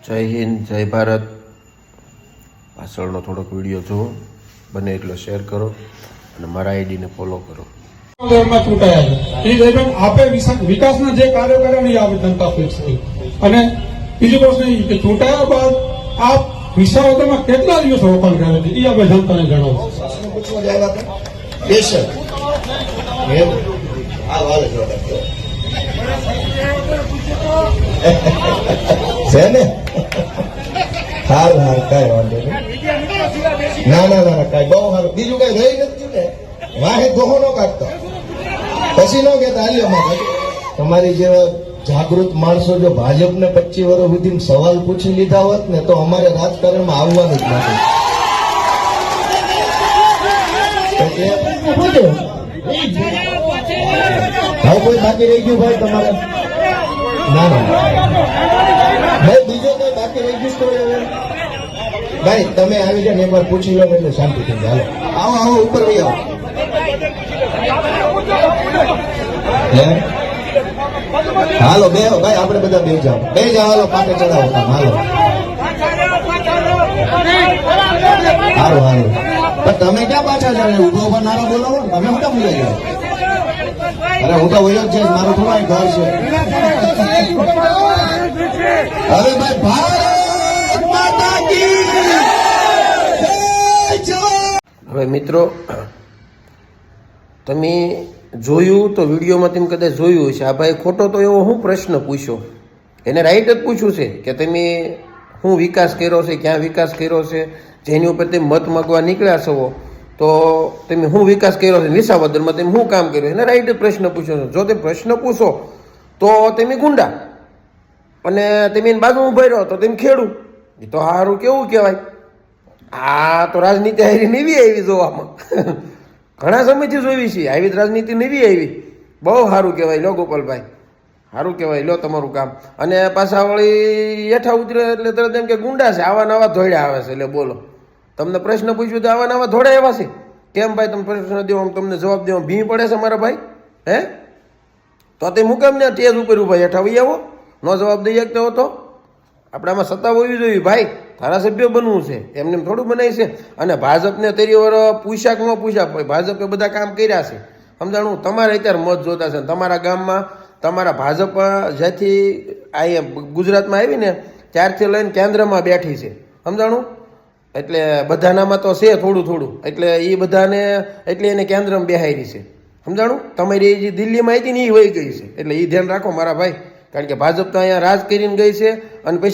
જય હિન્દ, જય ભારત. પાછળનો થોડોક વિડીયો જુઓ, બને એટલો શેર કરો અને મારા આઈડીને ફોલો કરો. આપે વિકાસના જે કાર્યો કર્યા એ આપણે જનતા ફિક્સ થઈ. અને બીજો પ્રશ્ન એ કે ચૂંટાયા બાદ આપ વિસાવદરમાં કેટલા દિવસ રોકાણ કર્યા છે એ આપણે જનતાને જણાવો. છે ને હાલ કઈ વાંધો નહીં. ના કઈ બહુ સારું. બીજું કઈ રહી નથી ને વાહે દોહો નો કાઢતો પછી નો કેતા હાલ્યો. તમારી જેવા જાગૃત માણસો જો ભાજપને 25 વર્ષ સુધી સવાલ પૂછી લીધા હોત ને તો અમારે રાજકારણમાં આવવાનું જ નથી. હવે કોઈ બાકી રહી ગયું ભાઈ તમારે? ના ભાઈ બીજો કઈ બાકી રહી ગયું તો ભાઈ તમે આવી જાય એકવાર પૂછી લો એટલે શાંતિ થઈ જાય. આવો ઉપર લઈ આવો. હાલો બે ભાઈ આપણે બધા બે જાઓ હાલો પાટે ચડાવો હાલો પણ તમે ક્યાં પાછા જાવ? ઉભો ઉભા નારા બોલાવો ને તમે મોટા ભૂલી જાઓ. અરે હું તો વયો જ છે, મારું થોડા ઘર છે. હવે ભાઈ ભારત માતા કી જય. હવે મિત્રો, તમે જોયું તો વિડીયોમાં તમે કદાચ જોયું હશે. આ ભાઈ ખોટો તો એવો હું પ્રશ્ન પૂછ્યો, એને રાઈટ જ પૂછ્યું છે કે તમે શું વિકાસ કર્યો છે, ક્યાં વિકાસ કર્યો છે, જેની ઉપર તમે મત માગવા નીકળ્યા છો તો તમે શું વિકાસ કર્યો છે, વિસાવદરમાં તમે શું કામ કર્યું, એને રાઈટ જ પ્રશ્ન પૂછ્યો છે. જો તમે પ્રશ્ન પૂછો તો તમે ગુંડા અને તમે એની બાજુમાં ઉભા રહ્યો તો તમે ખેડૂત. એ તો સારું કેવું કહેવાય. આ તો રાજનીતિ હારી નવી આવી જોવામાં ઘણા સમયથી જોઈ છે. આવી રાજનીતિ નવી આવી, બહુ સારું કહેવાય. લો ગોપાલભાઈ, સારું કહેવાય. લો તમારું કામ. અને પાછા વળી હેઠા ઉતરે એટલે તરત એમ કે ગુંડા છે, આવા નવા ધોળ્યા આવે છે. એટલે બોલો, તમને પ્રશ્ન પૂછ્યું તો આવા નવા ધોળા એવા છે કેમ ભાઈ? તમે પ્રશ્ન દેવો તમને જવાબ દેવો ભી પડે છે મારા ભાઈ? હે તો તે મુકામ ને ટેજ ઉપર ભાઈ હેઠા વહી આવો. ન જવાબ દઈ શકતો હતો. આપણે આમાં સત્તા હોવી જોઈએ ભાઈ. ધારાસભ્ય બનવું છે, એમને થોડું બનાય છે. અને ભાજપને તેરી વાર પૂછ્યા કે ન પૂછ્યા, ભાજપે બધા કામ કર્યા છે. સમજાણું? તમારે અત્યારે મત જોતા છે. તમારા ગામમાં તમારા ભાજપ જ્યાંથી અહીંયા ગુજરાતમાં આવી ને ત્યારથી લઈને કેન્દ્રમાં બેઠી છે. સમજાણું? એટલે બધાનામાં તો છે થોડું. એટલે એ બધાને એટલે એને કેન્દ્રમાં બેહારી છે. સમજાણું? તમારી જે દિલ્હીમાં આવી હતી ને એ વહી ગઈ છે. એટલે એ ધ્યાન રાખો મારા ભાઈ. કારણ કે ભાજપ તો અહીંયા રાજ કરીને ગઈ છે અને પછી